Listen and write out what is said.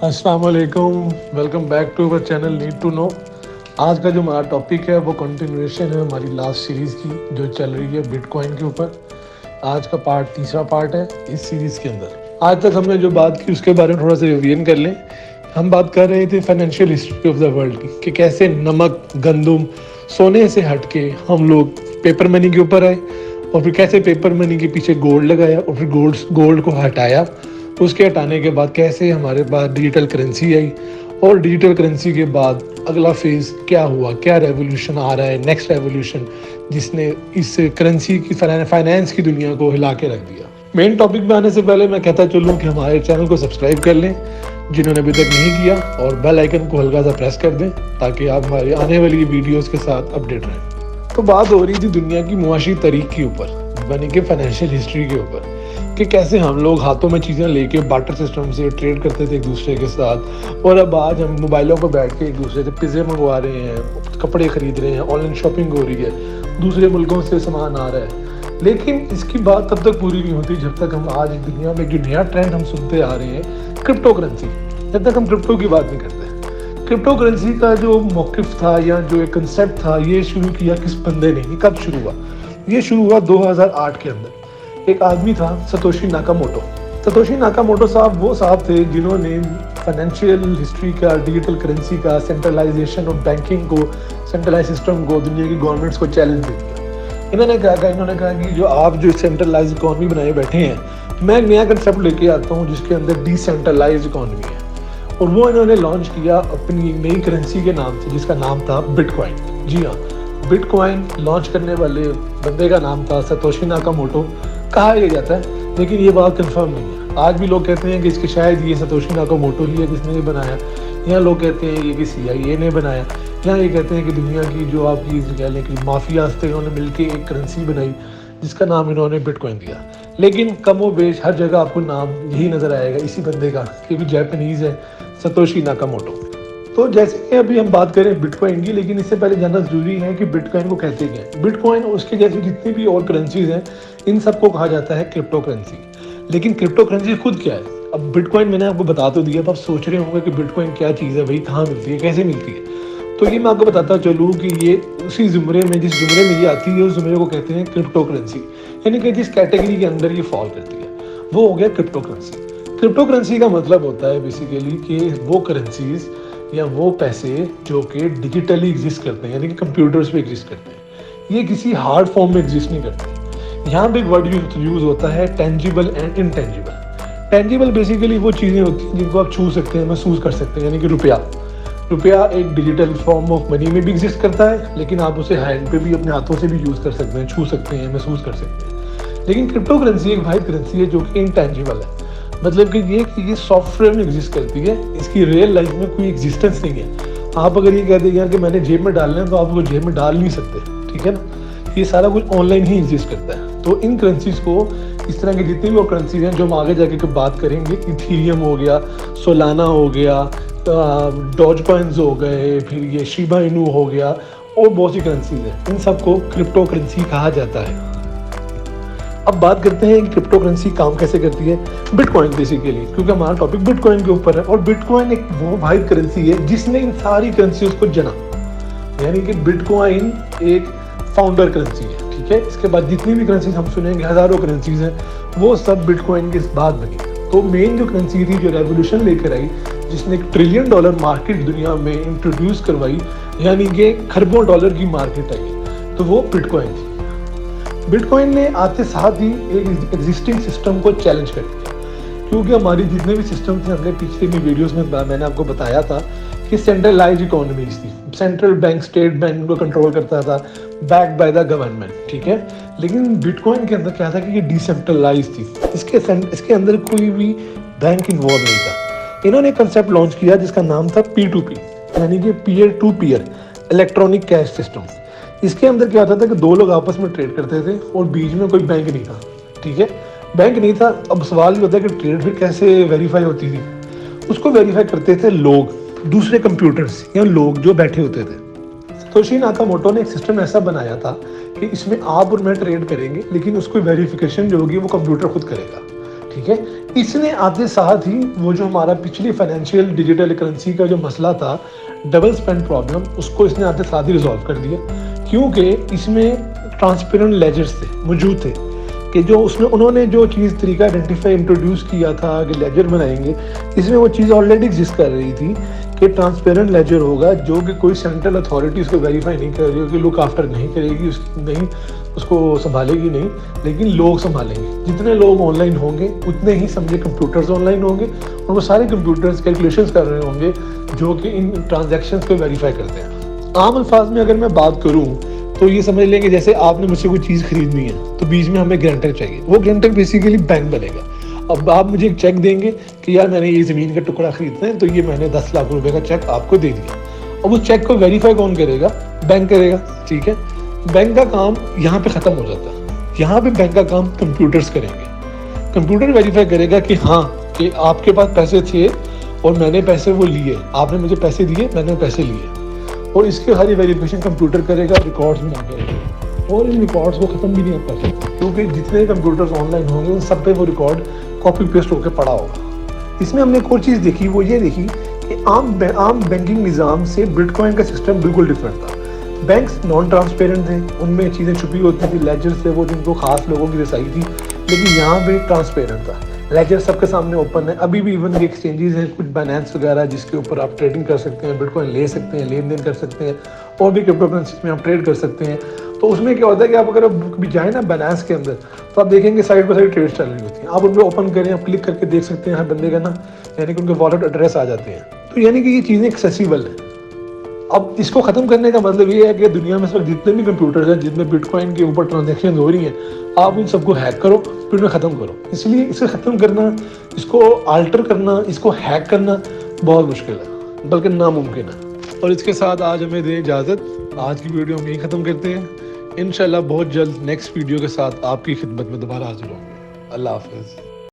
अस्सलाम वालेकुम, welcome back to our channel need to know. आज का जो हमारा टॉपिक है वो कंटिन्यूएशन है हमारी लास्ट सीरीज़ की जो चल रही है बिटकॉइन के ऊपर। आज का तीसरा पार्ट है इस सीरीज़ के अंदर। आज तक हमने जो बात की उसके बारे में थोड़ा सा रिवीजन कर लें। हम बात कर रहे थे financial history of the world की कि कैसे नमक, गंदम, सोने से हट के हम लोग पेपर मनी के ऊपर आए और फिर कैसे पेपर मनी के पीछे गोल्ड लगाया और फिर गोल्ड को हटाया। उसके हटाने के बाद कैसे हमारे पास डिजिटल करेंसी आई और डिजिटल करेंसी के बाद अगला फेज़ क्या हुआ, क्या रेवोल्यूशन आ रहा है, नेक्स्ट रेवोल्यूशन जिसने इस करेंसी की फाइनेंस की दुनिया को हिला के रख दिया। मेन टॉपिक में आने से पहले मैं कहता चलूँ कि हमारे चैनल को सब्सक्राइब कर लें जिन्होंने अभी तक नहीं किया और बेल आइकन को हल्का सा प्रेस कर दें ताकि आप हमारी आने वाली वीडियोस के साथ अपडेट रहें। तो बात हो रही थी दुनिया की मुआशी तारीख के ऊपर, यानी कि फाइनेंशियल हिस्ट्री के ऊपर, कि कैसे हम लोग हाथों में चीज़ें लेके बार्टर सिस्टम से ट्रेड करते थे एक दूसरे के साथ, और अब आज हम मोबाइलों पर बैठ के एक दूसरे से पिज़्ज़े मंगवा रहे हैं, कपड़े खरीद रहे हैं, ऑनलाइन शॉपिंग हो रही है, दूसरे मुल्कों से सामान आ रहा है। लेकिन इसकी बात तब तक पूरी नहीं होती जब तक हम आज दुनिया में जो नया ट्रेंड हम सुनते आ रहे हैं क्रिप्टो करेंसी, जब तक हम क्रिप्टो की बात नहीं करते। क्रिप्टो करेंसी का जो मौक़िफ़ था या जो एक कंसेप्ट था, ये शुरू किया किस बंदे ने, कब शुरू हुआ? ये शुरू हुआ 2008 के अंदर। एक आदमी था सतोशी नाकामोटो। सतोशी नाकामोटो साहब वो साहब थे जिन्होंने फाइनेंशियल हिस्ट्री का, डिजिटल करेंसी का, सेंट्रलाइजेशन ऑफ बैंकिंग को, सेंट्रलाइज सिस्टम को, दुनिया की गवर्नमेंट्स को चैलेंज दे दिया। इन्होंने कहा कि जो आप जो सेंट्रलाइज इकॉनमी बनाए बैठे हैं, मैं एक नया कंसेप्ट लेके आता हूँ जिसके अंदर डिसेंट्रलाइज इकॉनमी है। और वो इन्होंने लॉन्च किया अपनी नई करेंसी के नाम से जिसका नाम था बिटकॉइन। जी हाँ, बिटकॉइन लॉन्च करने वाले बंदे का नाम था सतोशी नाकामोटो कहा यह जाता है, लेकिन ये बात कंफर्म नहीं है। आज भी लोग कहते हैं कि इसके शायद ये सतोशी नाकामोटो ही है जिसने ये बनाया, या लोग कहते हैं ये कि CIA ने बनाया, या ये कहते हैं कि दुनिया की जो आपकी कह लें कि माफियाज थे उन्होंने मिलकर एक करेंसी बनाई जिसका नाम इन्होंने बिटकॉइन दिया। लेकिन कमो बेश हर जगह आपको नाम यही नज़र आएगा इसी बंदे का, क्योंकि जापानीज़ है, सतोशी नाकामोटो। तो जैसे कि अभी हम बात करें बिटकॉइन की, लेकिन इससे पहले जानना ज़रूरी है कि बिटकॉइन को कहते क्या है। बिटकॉइन और उसके जैसी जितनी भी और करेंसीज हैं, इन सबको कहा जाता है क्रिप्टो करेंसी। लेकिन क्रिप्टो करेंसी खुद क्या है? अब बिटकॉइन मैंने आपको बता तो दिया, तो आप सोच रहे होंगे कि बिटकॉइन क्या चीज़ है भाई, कहाँ मिलती है, कैसे मिलती है। तो ये मैं आपको बताता चलूँ कि ये उसी ज़ुमरे में, जिस ज़ुमरे में ये आती है उस ज़ुमरे को कहते हैं क्रिप्टो करेंसी, यानी कि जिस कैटेगरी के अंदर ये फॉल करती है वो हो गया क्रिप्टो करेंसी। क्रिप्टो करेंसी का मतलब होता है बेसिकली कि वो करेंसीज या वो पैसे जो कि डिजिटली एग्जिस्ट करते हैं, यानी कि कंप्यूटर्स पे एग्जिस्ट करते हैं, ये किसी हार्ड फॉर्म में एग्जिस्ट नहीं करते। यहाँ पे एक वर्ड यूज़ होता है tangible and intangible. Tangible basically वो चीज़ें होती हैं जिनको आप छू सकते हैं, महसूस कर सकते हैं, यानी कि रुपया एक डिजिटल फॉर्म ऑफ मनी में भी एग्जिस्ट करता है, लेकिन आप उसे हैंड पे भी, अपने हाथों से भी यूज़ कर सकते हैं, छू सकते हैं, महसूस कर सकते हैं। लेकिन क्रिप्टो करेंसी एक वाहिद करेंसी है जो कि इनटेंजिबल है, मतलब कि ये सॉफ्टवेयर में एग्जिस्ट करती है, इसकी रियल लाइफ में कोई एग्जिस्टेंस नहीं है। आप अगर ये कह दें यार कि मैंने जेब में डालना है तो आप वो जेब में डाल नहीं सकते, ठीक है ना। ये सारा कुछ ऑनलाइन ही एग्जिस्ट करता है। तो इन करेंसीज को, इस तरह की जितनी भी करेंसीज हैं जो हम आगे जाके बात करेंगे, इथीरियम हो गया, सोलाना हो गया, डॉज कॉइन्स हो गए, फिर ये शिबा इनू हो गया, और बहुत सी करेंसीज हैं, इन सबको क्रिप्टो करेंसी कहा जाता है। अब बात करते हैं कि क्रिप्टो करेंसी काम कैसे करती है। बिटकॉइन बेसिकली, क्योंकि हमारा टॉपिक बिटकॉइन के ऊपर है, और बिटकॉइन एक वो वाहिद करेंसी है जिसने इन सारी करेंसीज को जना, यानी कि बिटकॉइन एक फाउंडर करेंसी है, ठीक है। इसके बाद जितनी भी करेंसीज हम सुनेंगे, हज़ारों करेंसीज हैं, वो सब बिटकॉइन के बाद बनी। तो मेन जो करेंसी थी जो रेवोल्यूशन लेकर आई, जिसने $1 ट्रिलियन मार्केट दुनिया में इंट्रोड्यूस करवाई, यानी कि खरबों डॉलर की मार्केट आई, तो वो बिटकॉइन थी। बिटकॉइन ने आते साथ ही एक एग्जिस्टिंग सिस्टम को चैलेंज कर दिया, क्योंकि हमारी जितने भी सिस्टम थे, हमने पिछले भी वीडियोस में मैंने आपको बताया था कि सेंट्रलाइज इकोनॉमीज थी, सेंट्रल बैंक, स्टेट बैंक को कंट्रोल करता था, बैक्ड बाय द गवर्नमेंट, ठीक है। लेकिन बिटकॉइन के अंदर क्या था कि ये डिसेंट्रलाइज थी, इसके अंदर कोई भी बैंक इन्वॉल्व नहीं था। इन्होंने एक कंसेप्ट लॉन्च किया जिसका नाम था P2P, यानी कि peer to peer electronic cash system. इसके अंदर क्या होता था कि दो लोग आपस में ट्रेड करते थे और बीच में कोई बैंक नहीं था, ठीक है, बैंक नहीं था। अब सवाल ये होता है कि ट्रेड फिर कैसे वेरीफाई होती थी? उसको वेरीफाई करते थे लोग, दूसरे कंप्यूटर्स या लोग जो बैठे होते थे। सतोशी नाकामोटो ने एक सिस्टम ऐसा बनाया था कि इसमें आप और मैं ट्रेड करेंगे, लेकिन उसको वेरिफिकेशन जो होगी वो कंप्यूटर खुद करेगा, ठीक है। اس نے آتے ساتھ ہی وہ جو ہمارا پچھلی فائنینشیل ڈیجیٹل کرنسی کا جو مسئلہ تھا ڈبل سپینڈ پرابلم، اس کو اس نے آتے ساتھ ہی ریزالو کر دیا، کیونکہ اس میں ٹرانسپیرنٹ لیجرز تھے موجود تھے کہ جو انہوں نے جو چیز طریقہ آئیڈینٹیفائی انٹروڈیوس کیا تھا کہ لیجر بنائیں گے، اس میں وہ چیز آلریڈی ایگزسٹ کر رہی تھی کہ ٹرانسپیرنٹ لیجر ہوگا جو کہ کوئی سینٹرل اتھارٹی اس کو ویریفائی نہیں کر رہی ہوگی، لک آفٹر نہیں کرے گی، اس کو سنبھالے گی نہیں، لیکن لوگ سنبھالیں گے۔ جتنے لوگ آن لائن ہوں گے اتنے ہی سمجھے کمپیوٹرز آن لائن ہوں گے، اور وہ سارے کمپیوٹرز کیلکولیشنز کر رہے ہوں گے جو کہ ان ٹرانزیکشنز کو ویریفائی کرتے ہیں۔ عام الفاظ میں اگر میں بات کروں تو یہ سمجھ لیں کہ جیسے آپ نے مجھ سے کوئی چیز خریدنی ہے تو بیچ میں ہمیں گارنٹر چاہیے، وہ گارنٹر بیسیکلی بینک بنے گا۔ اب آپ مجھے ایک چیک دیں گے کہ یار میں نے یہ زمین کا ٹکڑا خریدنا ہے، تو یہ میں نے 10 لاکھ روپے کا چیک آپ کو دے دیا۔ اب اس چیک کو ویریفائی کون کرے گا؟ بینک کرے گا، ٹھیک ہے۔ بینک کا کام یہاں پہ ختم ہو جاتا ہے، یہاں پہ بینک کا کام کمپیوٹرز کریں گے۔ کمپیوٹر ویریفائی کرے گا کہ ہاں کہ آپ کے پاس پیسے تھے اور میں نے پیسے وہ لیے، آپ نے مجھے پیسے دیے، میں نے پیسے لیے، اور اس کے ساری ویریفیکیشن کمپیوٹر کرے گا، ریکارڈز بنا کے رکھے گا، اور ان ریکارڈز کو ختم بھی نہیں کر سکتے کیونکہ جتنے کمپیوٹرز آن لائن ہوں گے ان سب پہ وہ ریکارڈ کاپی پیسٹ ہو کے پڑا ہوگا۔ اس میں ہم نے ایک اور چیز دیکھی، وہ یہ دیکھی کہ عام بینکنگ نظام سے بٹ کوائن کا سسٹم بالکل ڈفرینٹ تھا۔ بینکس نان ٹرانسپیرنٹ تھے، ان میں چیزیں چھپی ہوتی تھی، لیجرز تھے وہ جن کو خاص لوگوں کی رسائی تھی، لیکن یہاں پہ ٹرانسپیرنٹ تھا، لیجر سب کے سامنے اوپن ہے۔ ابھی بھی ایون ایکسچینجز ہیں کچھ بائنینس وغیرہ جس کے اوپر آپ ٹریڈنگ کر سکتے ہیں، بٹ کوائن لے سکتے ہیں، لین دین کر سکتے ہیں، اور بھی کرپٹو کرنسیز میں آپ ٹریڈ کر سکتے ہیں۔ تو اس میں کیا ہوتا ہے کہ آپ اگر کبھی جائیں نا بائنینس کے اندر تو آپ دیکھیں گے سائڈ بائی سائڈ ٹریڈ چل رہی ہوتی ہیں، آپ ان پہ اوپن کریں، آپ کلک کر کے دیکھ سکتے ہیں ہر بندے کا نا، یعنی کہ ان کے والیٹ ایڈریس آ جاتے ہیں، تو یعنی کہ یہ چیزیں ایکسیسیبل ہیں۔ اب اس کو ختم کرنے کا مطلب یہ ہے کہ دنیا میں اس وقت جتنے بھی کمپیوٹرز ہیں جن میں بٹ کوائن کے اوپر ٹرانزیکشن ہو رہی ہیں، آپ ان سب کو ہیک کرو، پھر انہیں ختم کرو۔ اس لیے اسے ختم کرنا، اس کو آلٹر کرنا، اس کو ہیک کرنا بہت مشکل ہے، بلکہ ناممکن ہے۔ اور اس کے ساتھ آج ہمیں دیں اجازت، آج کی ویڈیو ہم یہیں ختم کرتے ہیں۔ انشاءاللہ بہت جلد نیکسٹ ویڈیو کے ساتھ آپ کی خدمت میں دوبارہ حاضر ہوں گے۔ اللہ حافظ۔